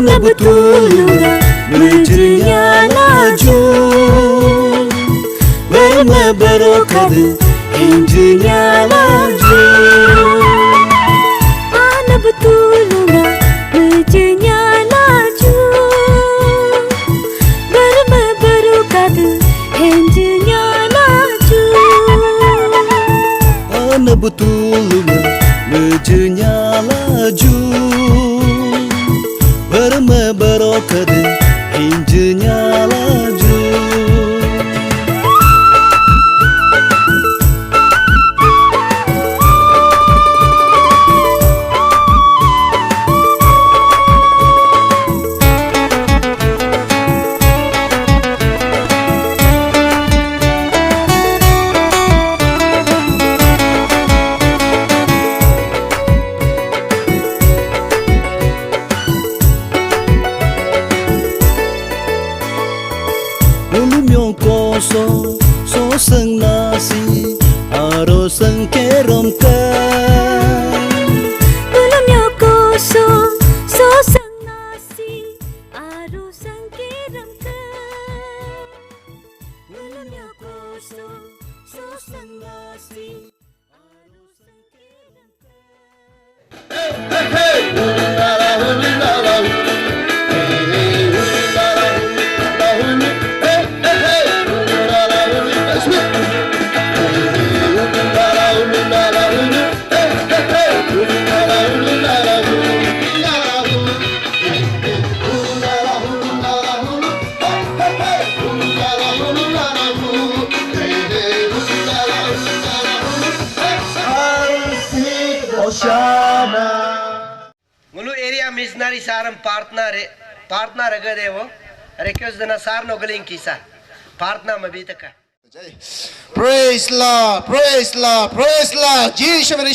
Ana betulunga Menjadinya laju Berma berokade Injinya laju Ana betulunga Menjadinya laju Berma berokade Injinya laju Ana betulunga Menjadinya laju Berma berokade Injinya laju So sang nasi aro sang kerom kan Belum yokoso so sang nasi aro sang kerom kan Belum yokoso so sang nasi aro sang kerom kan Hey la la la la Ngulu area missionary saram partner agadevo request dana sar no galing kisa partner mabitaka Praise Lord, praise Lord, praise Lord. Jesus very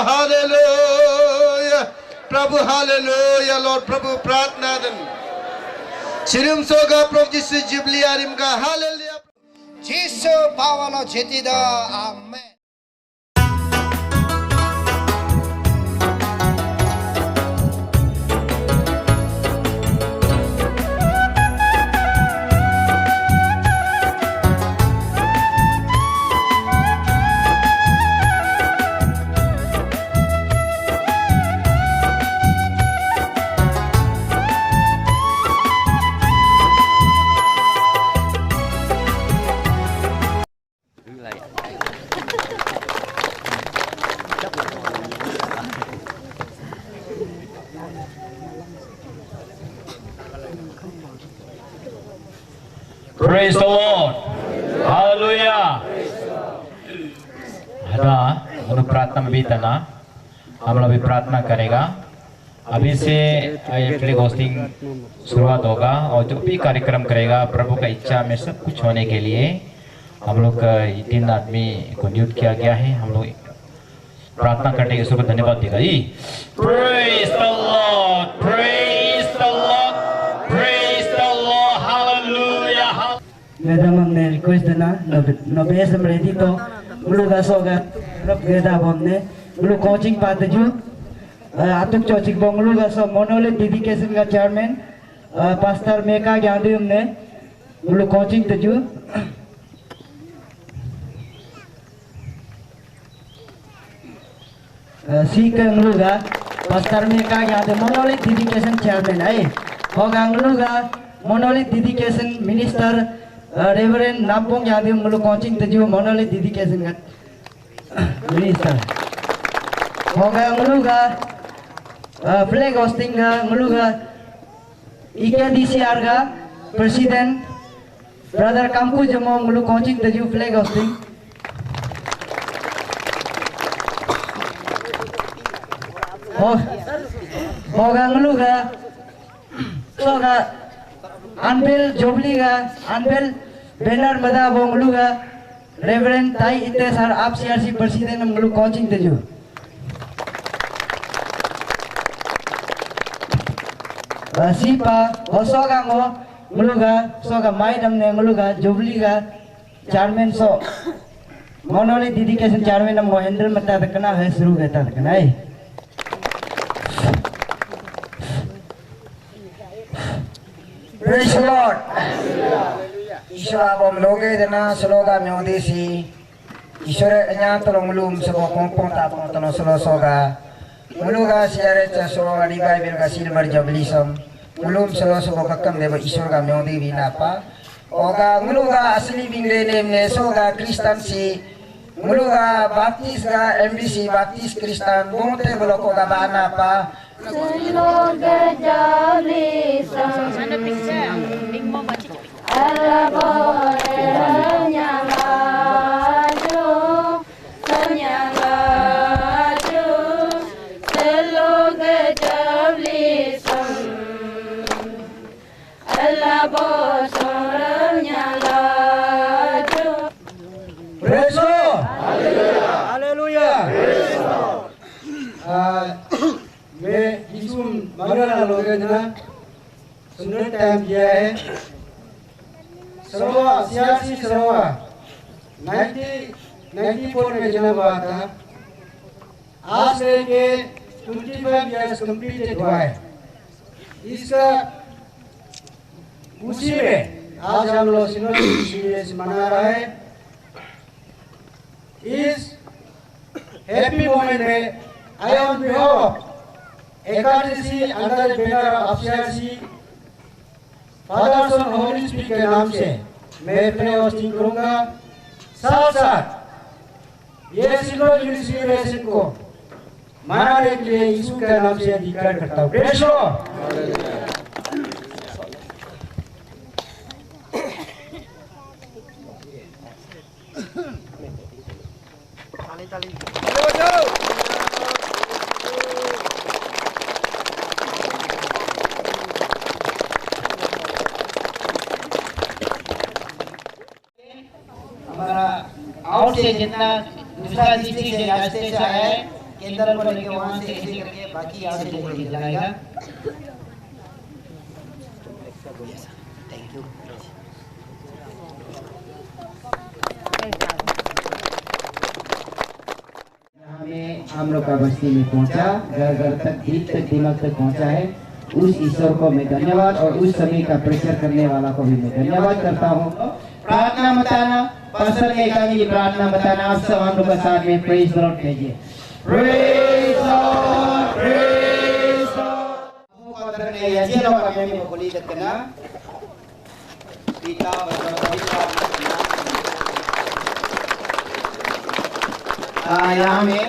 hallelujah. Prabhu hallelujah Lord Prabhu प्रार्थना दन शिरम सोगा प्रभु जिसु jubilee आरिम का hallelujah जिसु पावलो जेतिदा amen Praise the Lord. Hallelujah. हम लोग प्रार्थना में भी तना हम लोग भी प्रार्थना करेगा अभी से एक्चुअली होस्टिंग शुरुआत होगा और जो भी कार्यक्रम करेगा प्रभु का इच्छा में सब कुछ होने के लिए हम लोग 3 आदमी को नियुक्त किया गया है हम लोग प्रार्थना करने के ईश्वर को धन्यवाद देगा जी Praise the Lord. Praise the Lord. Praise the Lord. Hallelujah. Madam amne request na no base ready to mulu ga soga rap geda bomne mulu coaching pataju atuk coaching bong mulu ga so monole dedication ga chairman pastor meka gyandi umne mulu coaching taju सीख अंगलूगा pastor meka gyandi monole dedication chairman ai hoga अंगलूगा monole dedication minister Reverend Nampong yang dia mulu coaching tujuh monolith dedication kan minister. Hoga mulu ga flag hosting ga mulu ga IKDCR ga president brother Kampu jemo mulu coaching tujuh flag hosting. Hoga mulu ga soga Anbel Jobliga, Anbel Benar Mada Bongluga, Reverend Tai Itesar Up CRC President Mulu coaching the Jew. Sipa, Osogango, Muluga, Soga Maidam Muluga, Jobliga, Chairman so Monoli dedication Chairman of Mohendra Mata the Kana has Rugata the Kanai. Praise the Lord. Isya bom loge dana sloga myodesi. Isya anya tolong mulum sebo kompong tapong tono solo soga. Muluga siare cha sloga di Bible ka silver jubilism. Mulum solo sebo kakam deba isya ka myodi binapa. Oga muluga asli bingre ne soga Kristen si. Muluga baptis ga MBC baptis Kristen bonte boloko ga bana pa. Sloga jubilism. Allah boleh nyalaju, nyalaju, sloga jubilism. Allah boleh nyalaju. Praise Lord. Hallelujah. मैं यीशु मगरा लोगे जना सुनने time किया है सरवा सियासी सरवा 1994 में जन्म हुआ था आज से के 25 इयर्स कंप्लीटेड हुआ है इसका खुशी में आज हम लोग सिनोड सीरीज मना रहे हैं इस हैप्पी मोमेंट में आई ऑन बिहाफ एकादशी under banner of CRC Father Son Holy Spirit के नाम से मैं अपने होस्टिंग करूंगा साथ साथ ये सिल्वर जुबली सेलिब्रेशन को मनाने के लिए यीशु के नाम से डिक्लेयर करता हूं प्रेज़ लॉर्ड आउट से जितना दूसरा डिस्ट्रिक्ट से रास्ते से आया है केंद्र को लेके वहां से ऐसे करके बाकी यहाँ से लेके जाएगा थैंक यू यहाँ में हम लोग का बस्ती में पहुंचा घर घर तक दिल तक दिमाग तक पहुंचा है उस ईश्वर को मैं धन्यवाद और उस समय का प्रेशर करने वाला को भी मैं धन्यवाद करता हूँ प्रार्थना बताना पास्टर के एकांगी प्रार्थना बताना आप सब हम लोग के साथ में प्रेज द लॉर्ड कहिए प्रेज लॉर्ड प्रेज लॉर्ड को ने यजी लोग का में बोली दकना पिता यहाँ में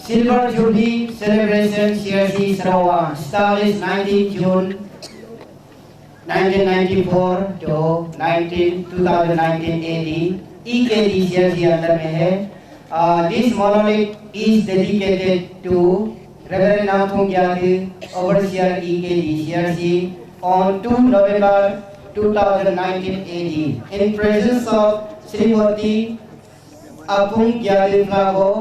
सिल्वर जुबली सेलिब्रेशन सीआरसी सरवा established 19 June 1994 to 2019 AD EKD CRC अंदर में है this monolith is dedicated to Reverend Namphung Gyathu overseer EKD CRC on 2 November 2019 AD in presence of Srimati Apung Gyathu Flago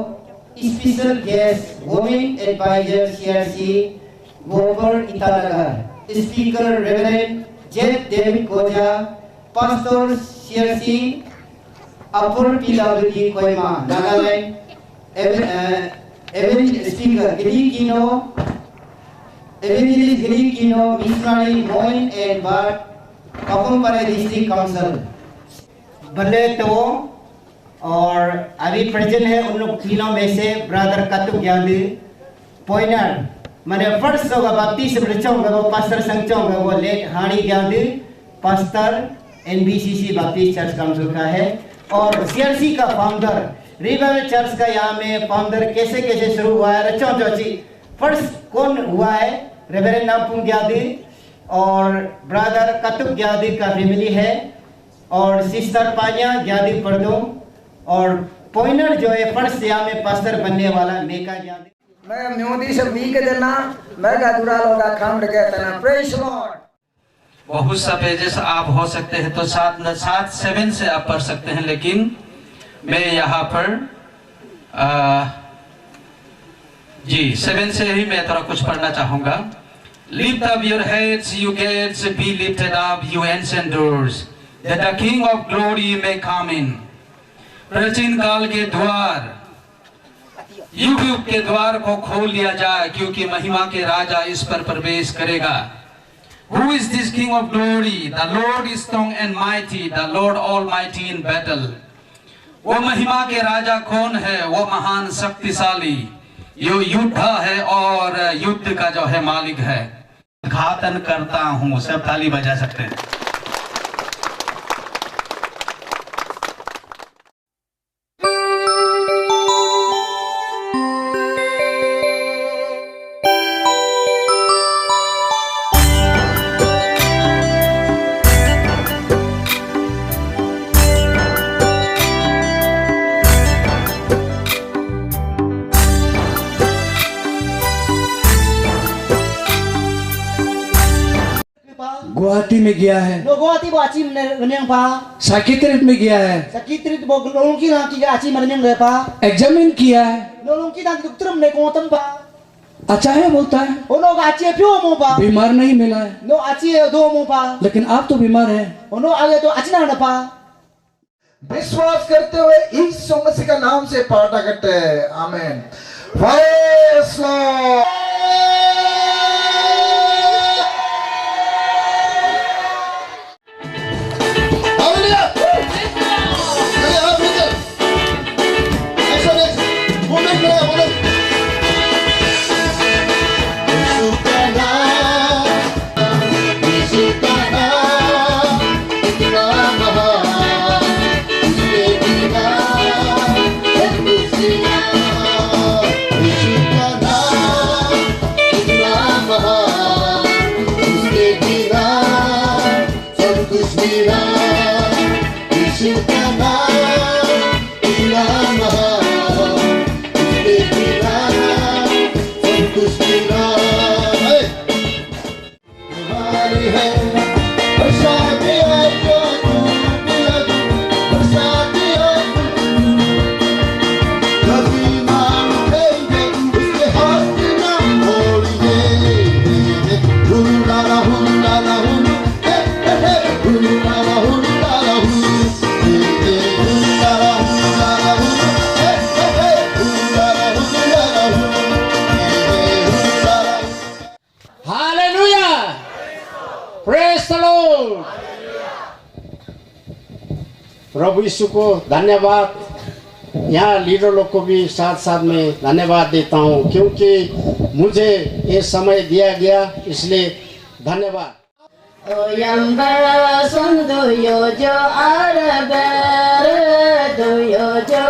special guest women advisor CRC Gopal Italagar speaker Reverend Jeff David Koja, Pastor CRC, Apur PWD Koima, Nagaland, Evangelist Speaker Giri Kino, Evangelist Giri Kino, Missionary Moin and Bart, Papumpara District Council. बल्ले तो और अभी present है उन लोग तीनों में से ब्रदर कतुक यादव पॉइनर मैंने फर्स्ट होगा बाप्तीस बच्चोंगा वो पास्टर संगचोंगा वो late Hadi Yadav pastor NBCC Baptist church council का है और सीआरसी का फाउंडर रिवाइवल चर्च का यहाँ में फाउंडर कैसे कैसे शुरू हुआ है रचो जोची फर्स्ट कौन हुआ है रेवरेंड नामपुंग यादव और ब्रदर कतुक यादव का फैमिली है और सिस्टर पान्या यादव परदों और पॉइनर जो है फर्स्ट यहाँ में पास्टर बनने वाला मेका यादव मैं म्योदी से वी के देना मैं का दुरा लोगा खाम के तना प्रेज लॉर्ड बहुत सा पेजेस आप हो सकते हैं तो 7 से आप पढ़ सकते हैं लेकिन मैं यहाँ पर जी 7 से ही मैं थोड़ा कुछ पढ़ना चाहूंगा Lift up your heads you gates be lifted up you ancient doors that the King of glory may come in प्राचीन काल के द्वार युग के द्वार को खोल दिया जाए क्योंकि महिमा के राजा इस पर प्रवेश करेगा Who is this King of glory? The Lord is strong and mighty, the Lord almighty in battle. वो महिमा के राजा कौन है? वो महान शक्तिशाली, यो युद्धा है और युद्ध का जो है मालिक है। घातन करता हूँ, सब ताली बजा सकते हैं। गुवाहाटी में गया है, No Guwahati bo aci meneng pa. Psychiatrist में गया है, Sakitrit bo lolongki na ki aci meneng le pa. Examine किया है, Lolongki na dokter ne ko tam pa. अच्छा है बोलता है, Ono ga aci pyo mo pa. बीमार नहीं मिला है, No aci do mo pa. लेकिन आप तो बीमार हैं। Ono age to aci na pa. विश्वास करते हुए यीशु मसीह का नाम से प्रार्थना करते हैं। आमीन। Praise Lord। Hallelujah। चलिए आप नीचे। Next। Moment में बोलो। यीशु का नाम, यीशु का नाम, इतना महान, उसके बिना सब कुछ नहीं। यीशु का नाम इतना महान, उसके बिना सब कुछ नहीं। यीशु का नाम इतना महान, उसके बिना सब कुछ नहीं। हमारी है बरसाती आपको बरसाती कभी नाम उठेंगे उसके हाथ में नाम बोलेंगे। हुलाला हुलाला हुलू, हुलाला हुलाला हुलू, हुलाला हुलाला हुलू, हुलाला हुलाला हुलू। Hallelujah, praise the Lord. प्रभु यीशु को धन्यवाद। यहाँ लीडर लोग को भी साथ साथ में धन्यवाद देता हूँ, क्योंकि मुझे ये समय दिया गया, इसलिए धन्यवाद। Oyamba sundu yojo araber do yojo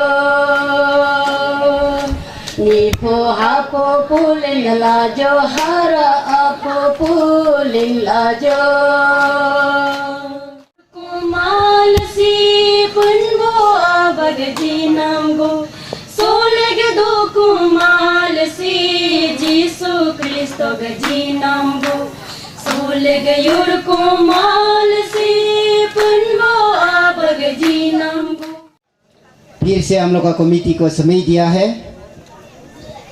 Nipo hapo pulin lajo hara apo pulin lajo Kumal si pungo abag jinamgo Soleg do kumal si Jisu Kristo gajinamgo Soleg yur kumal si pungo abag jinamgo फिर से हम लोग का committee को समय दिया है।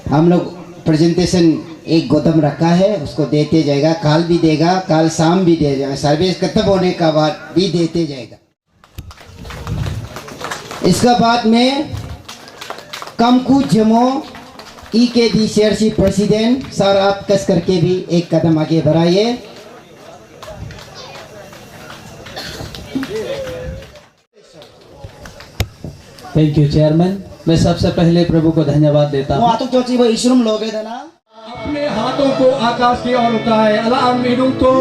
हम लोग प्रेजेंटेशन एक गोदाम रखा है, उसको देते जाएगा। कल भी देगा, कल शाम भी दे जाएगा, सर्विस खत्म होने का बाद भी देते जाएगा। इसका बाद में कमकू जमो EKD प्रेसिडेंट सर आप कस करके भी एक कदम आगे बढ़ाइए। Thank you chairman. मैं सबसे पहले प्रभु को धन्यवाद देता हूँ। अपने हाथों को आकाश की ओर उठाए, अलार्म मीनू तो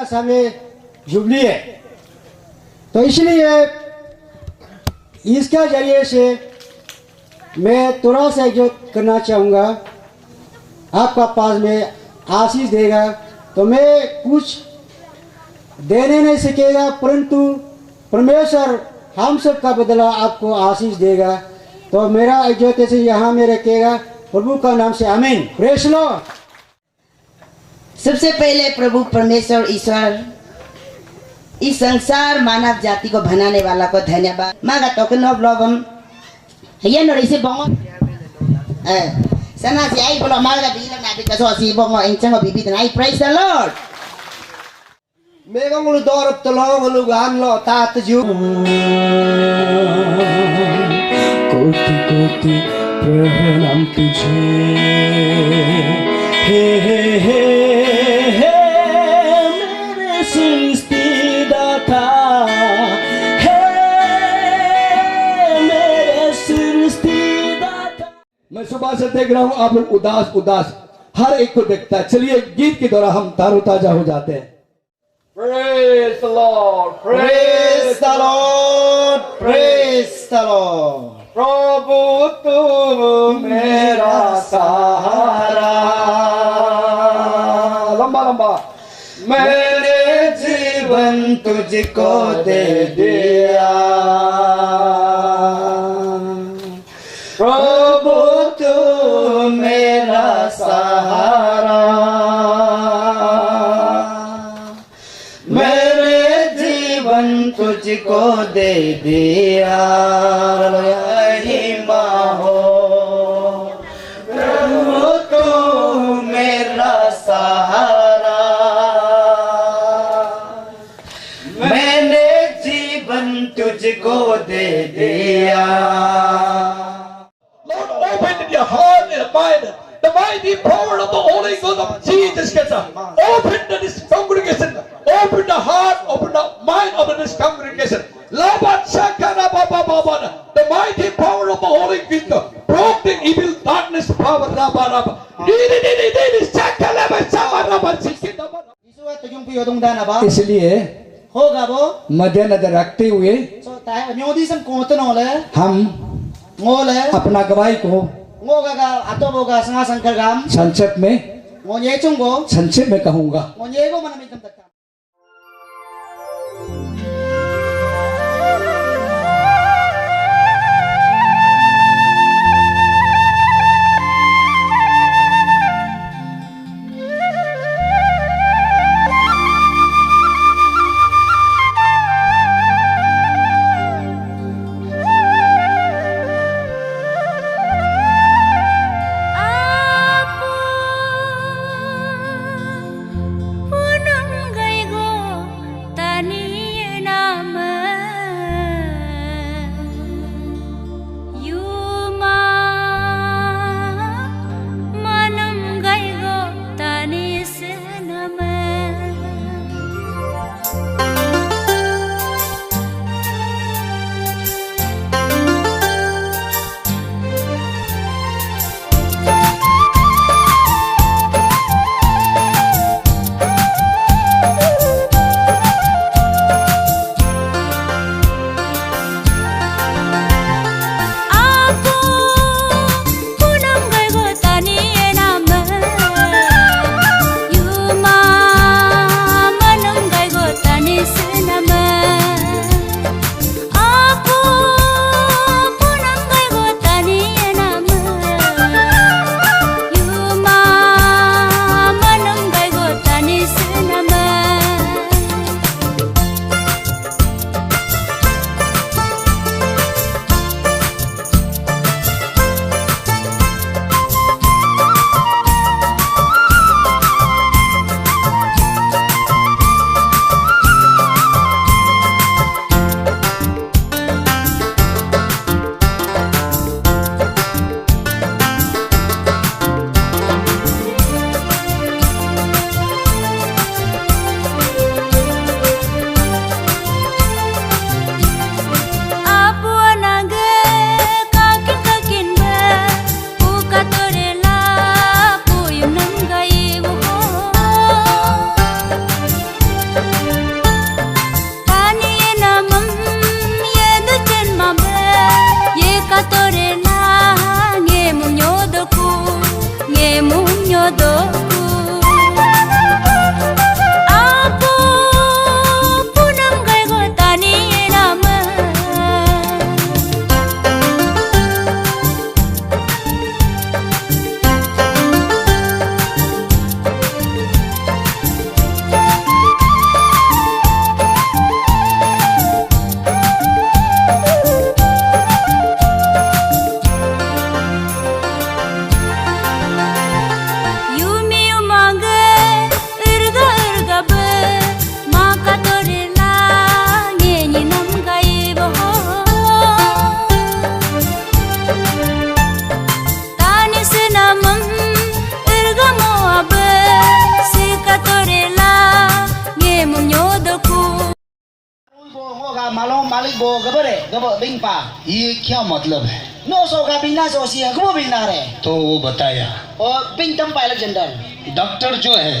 का समय जुबली है, तो इसलिए इसके जरिए से मैं थोड़ा सा जो करना चाहूँगा, आपका पास में आशीष देगा तो मैं कुछ देने नहीं सकेगा, परंतु परमेश्वर हम सब का बदला आपको आशीष देगा। तो मेरा इज्जत से यहाँ में रखेगा, प्रभु का नाम से आमीन। Praise Lord. सबसे पहले प्रभु परमेश्वर ईश्वर इस संसार मानव जाति को बनाने वाला को धन्यवाद। मागा टोकन ऑफ लव हम ये नोरी से बोंगो सना से आई बोलो मागा बिला ना बिका सो सी बोंगो इंचंगो बिबी तना आई प्रेज द लॉर्ड। मेगंग लु दौरब तलोंग लु गान लो तात जू कोटि कोटि प्रणाम तुझे, हे हे हे हे मेरे सृष्टिदाता, हे मेरे सृष्टिदाता। मैं सुबह से देख रहा हूँ आप लोग उदास उदास हर एक को देखता है। चलिए गीत के द्वारा हम तारोताजा हो जाते हैं। Praise the Lord, Praise the Lord, praise the Lord। प्रभु तू मेरा सहारा, लंबा लंबा मेरे जीवन तुझको दे दिया, प्रभु तू मेरा सहारा, मेरे जीवन तुझको दे दिया। महिमा हो प्रभु तू मेरा सहारा, मैंने जीवन तुझको दे दिया। Lord, open your heart and mind. The mighty power of the Holy Ghost of Jesus gets open to this congregation. Open the heart, open the mind of this congregation. The mighty power of the Holy Ghost broke the evil darkness power. इसलिए होगा वो मद्देनजर रखते हुए हम अपना गवाही को संक्षेप में कहूँगा। Punungga मालिक बो गबरे गब बिंग पा ये क्या मतलब है? नो सो का बिना सो सी है गबो बिना रे तो वो बताया और बिंग तम पायलट जनरल डॉक्टर जो है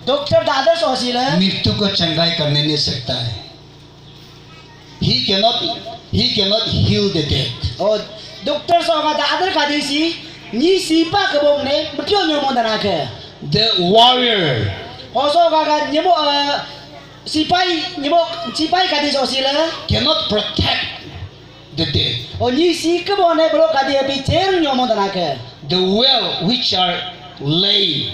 डॉक्टर दादा सो सी ले मृत्यु को चंगाई करने नहीं सकता है। He cannot heal the dead. और डॉक्टर सो का दादा का देसी नी सीपा गबो ने मटियो न्यो मोदना के The warrior और सो का न्यो सिपाही न्यो सिपाही का देसी सी ले cannot protect the dead. और नी सी गबो ने बरो का दे भी चेर न्यो मोदना के The well which are laying,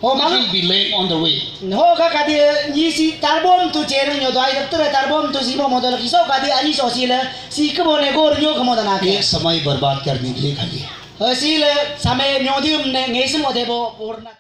हो which will be laying on the way. हो का दे नी सी तारबोम तु चेर न्यो दो आई दत्तर तारबोम तु सी मोदल की सो का दे अनि सो सी ले सी गबो ने गोर न्यो मोदना के ये समय बर्बाद करने के लिए खाली है। सी ले समय न्योदियम ने ngesim odebo purna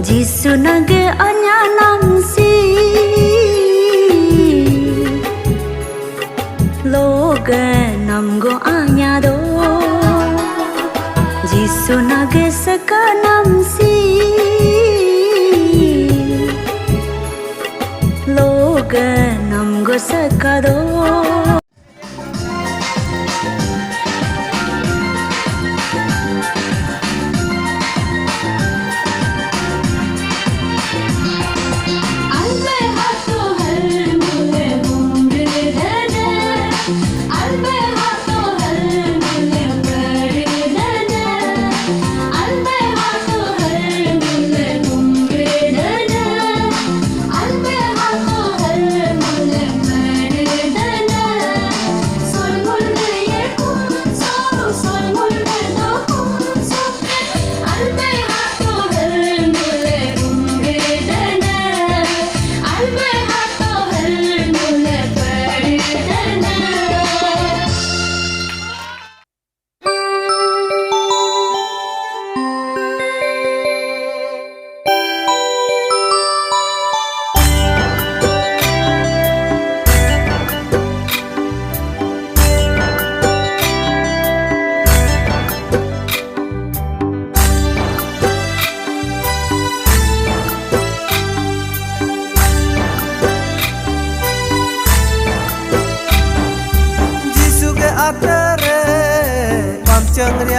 Jisu nage anya namsi loga namgo anya do Jisu nage saka namsi lo sekado.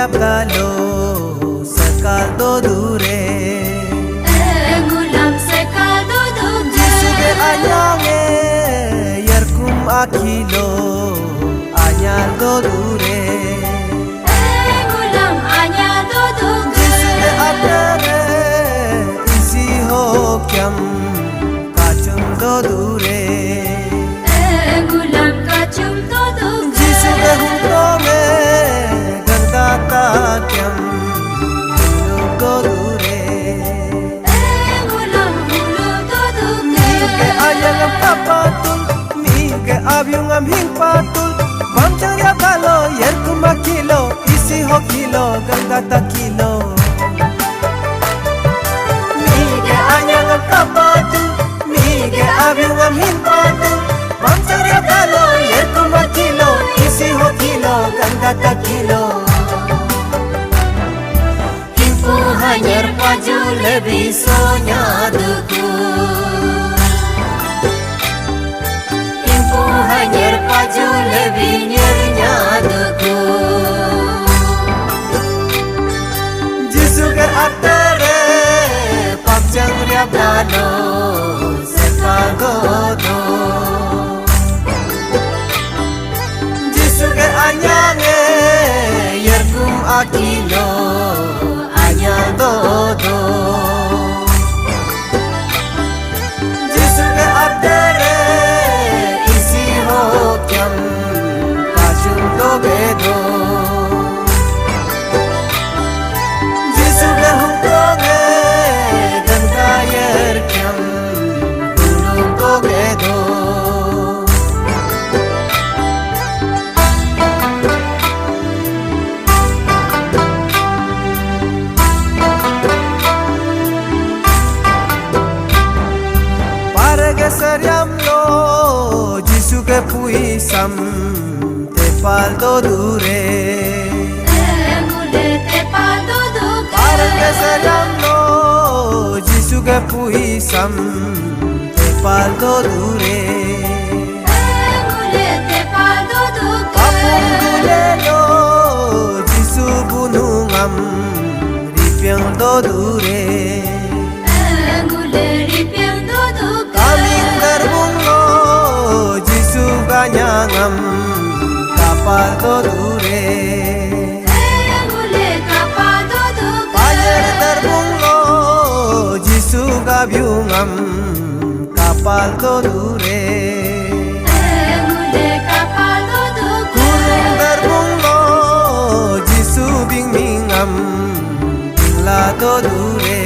Galo sekal do dure gulam sekal do dure jisuge anyange yerkum akilo anyal do dure gulam anyal do dure jisuge apere isi hokyam kachum do dure gulam kachum do dure jisuge hunome Tatyam Hulu Dodure Gulam Hulu Dodure Mige ayangam papatul Mige abyungam hingpatul Bamcharya kalo yerkuma kilo Isi ho kilo gangata kilo Mige ayangam papatul Mige abyungam hingpatul Bamcharya kalo yerkuma kilo Isi ho kilo gangata kilo hanyar paju lebih sonyaduku Impu hanyar paju lebih nyernyaduku Jisugar atere Pamjang riabdano Sekagodo Jisugar anyange Yerkum akilo Dodo Jisuge abdere isi hokyam kachum dogedo Jisuge hunkonge ganga yerkyam hulum dogedo Saryam lo Jisuge puisam tepal do dure mule tepal do dure Parage saryam lo Jisuge puisam tepal do dure mule tepal do dure Kapung dule lo Jisu bunungam ripyang do dure mule ripyang do dure Kaming garbunglo Jisu ganyangam kapal do dure mule kapal do dure Payer garbunglo Jisu gabyungam kapal do dure mule kapal do dure Kurung garbunglo Jisu bingmingam bingla do dure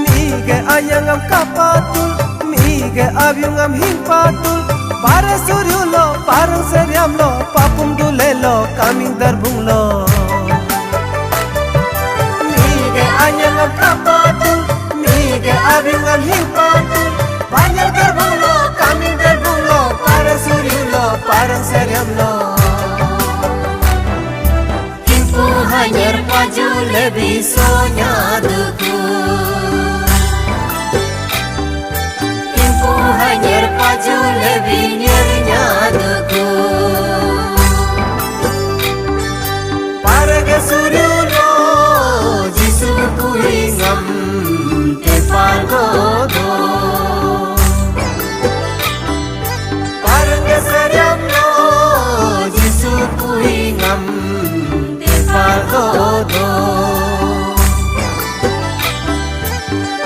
Mige ayangam kapatul Mige abyungam hingpatul Pare suryulo parang seryamlo Papum dulelo kaming darbunglo Mige ayangam kapatul Mige abyungam hingpatul Banyar darbunglo kaming darbunglo Pare suryulo parang seryamlo hanyar paju lebih sonyaduku paju lebih nyernya duku Para ke suryulo Jisu puingam Tepal godo Para ke seryamlo Jisu puingam Tepal godo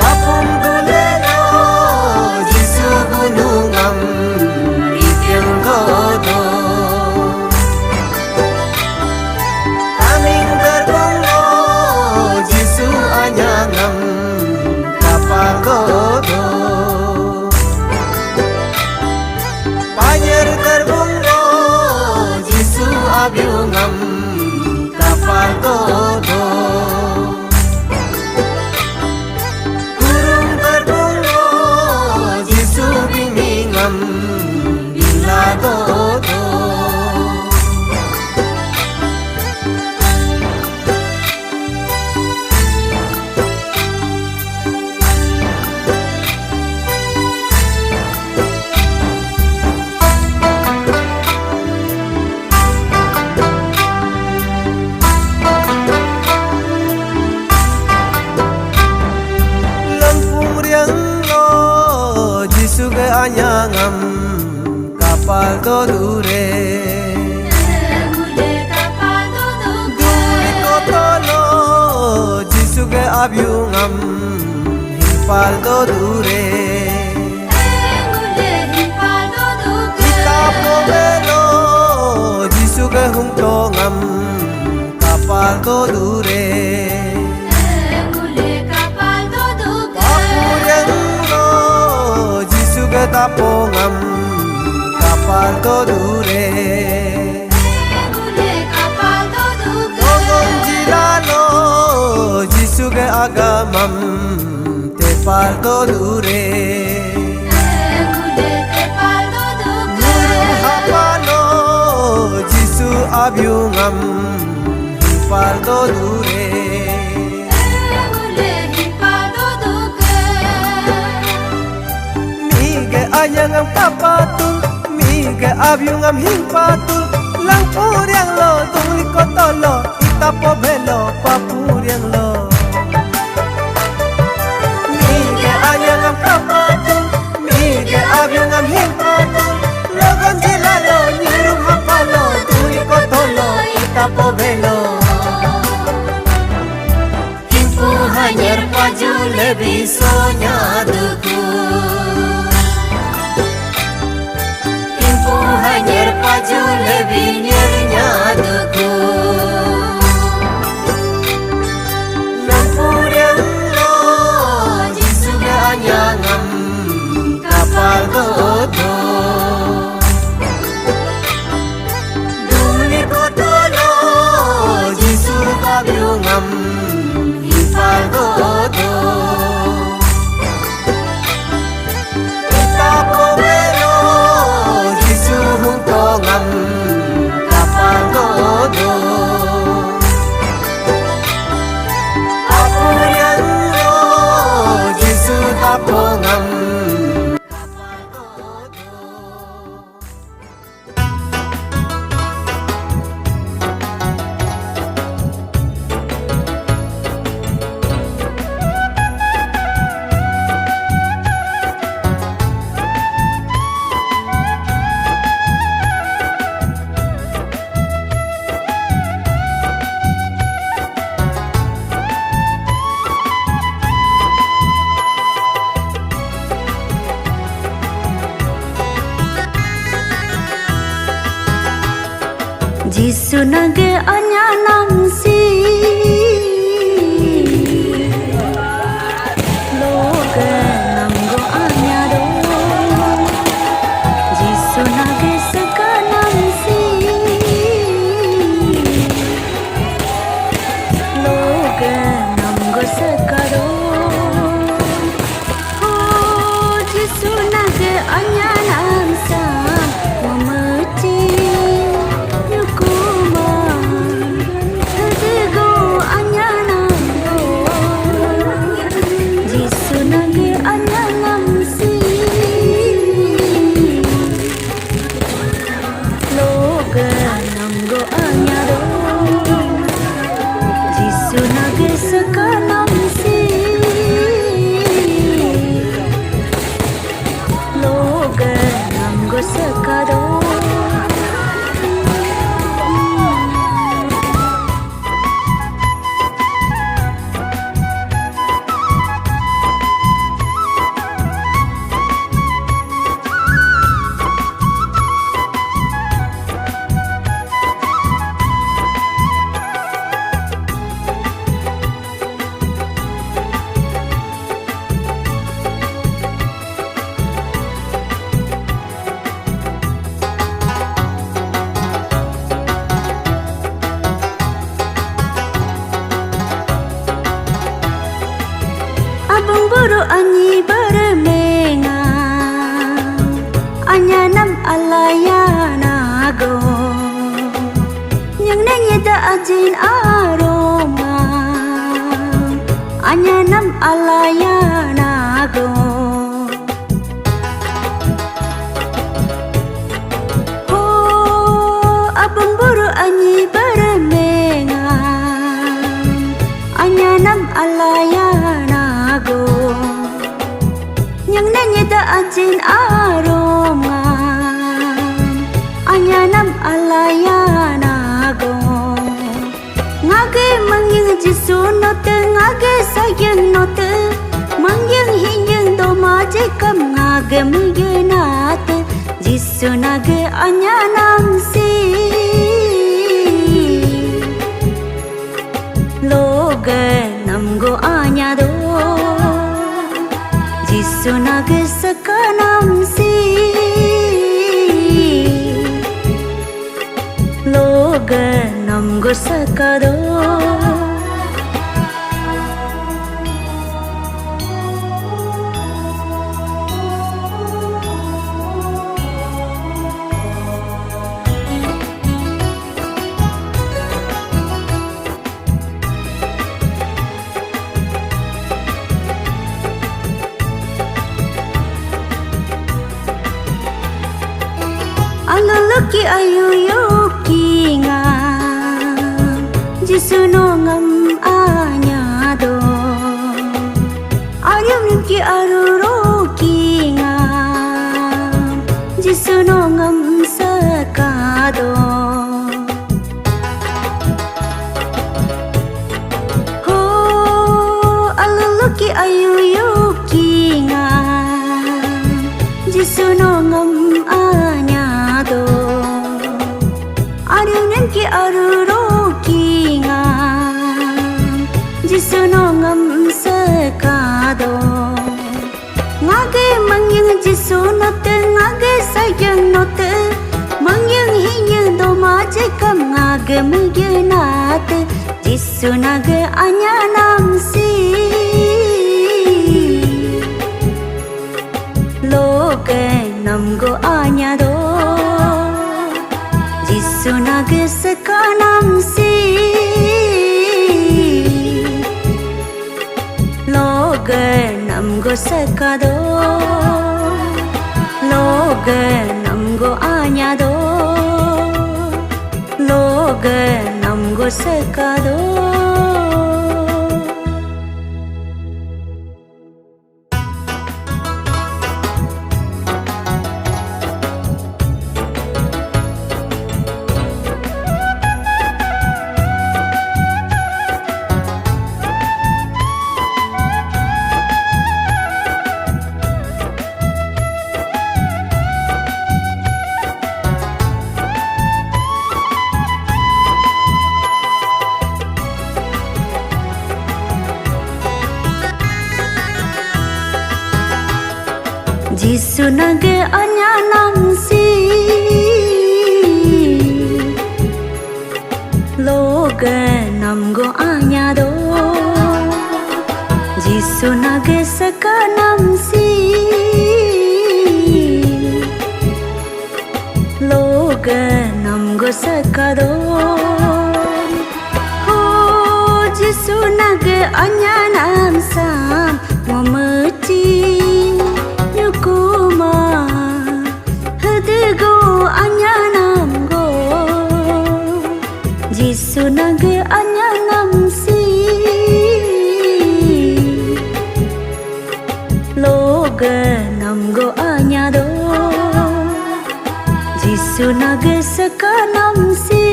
Kapung dulelo Jisu gunungam Ripiang godo Kaming berbonglo Jisu anyangam Kapal godo Panyer terbonglo Jisu abiungam Kapal godo Kurung terbonglo Jisu bingingam Bila godo Lampung riang lo Jisu ke anyangam Kapal do dure Duri koto lo Jisu ke abiungam Himpal do dure Kita pomelo Jisu ke hungtongam Kapal do dure Jisu ke tapongam Kapal do dure Gogong jilalo Jisu ke agamam Tepal do dure Gurung hapalo Jisu abiungam Himpal do dure Anyangam papatul Mige abiungam himpatul Langpuriang lo Tungli kotolo Itapo belo Papuriang lo Mige anyangam papatul Mige abiungam himpatul Logon jilalo Nyirung hapalo Tungli kotolo Itapo belo Himpu hanyar paju lebih sonya duku Hanyar paju lebih nyernya duku Lampuriang lo Jisu ke anyangam Kapal godo Duli kotolo Jisu kabiungam Himpal godo Kita pomelo Jisu hungtongam Kapal godo Apuriang lo Jisu tapongam Jisu nage anya namsi Loga namgo anya do Jisu nage seka namsi Loga namgo seka do Oh Jisu nage anya namsa Wamachi nago yang nanya da ajin aroma anya nam alaya nago oh abang buru anyi bermenga anya nam alaya nago yang nanya da ajin aroma anya nam alaya nago ngage mangyang jisu note ngage sayang note mangyang hinyang do maje kam ngage mugenat jisu nage anya nam si loge nam go anya do jisu nage sakanam si loge nam go sakado aloloki ayu yoki nga jisu no ngam anya do ayam ki aruroki nga jisu no ngam sakado ho aloloki ayu yoki nga jisu no ngam anya do arunen ki aruroki nga jisu no ngam sakado ngage mangyang jisu note ngage sayang note mangyang hinyang do maje kam ngage mugenat jisu nage anya nam si loge nam go anya do jisu nage sakanam si loge nam go sakado loge nam go anya do loge nam go sakado jisu nage anya nam si loge nam go anya do jisu nage sakanam si loge nam go sakado ho jisu nage anya nam sam momuti kuma hadigo anya nam go jisu nage anya nam si loge nam go anya do jisu nage sakanam si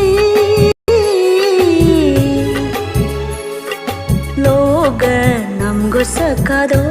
loge nam go sakado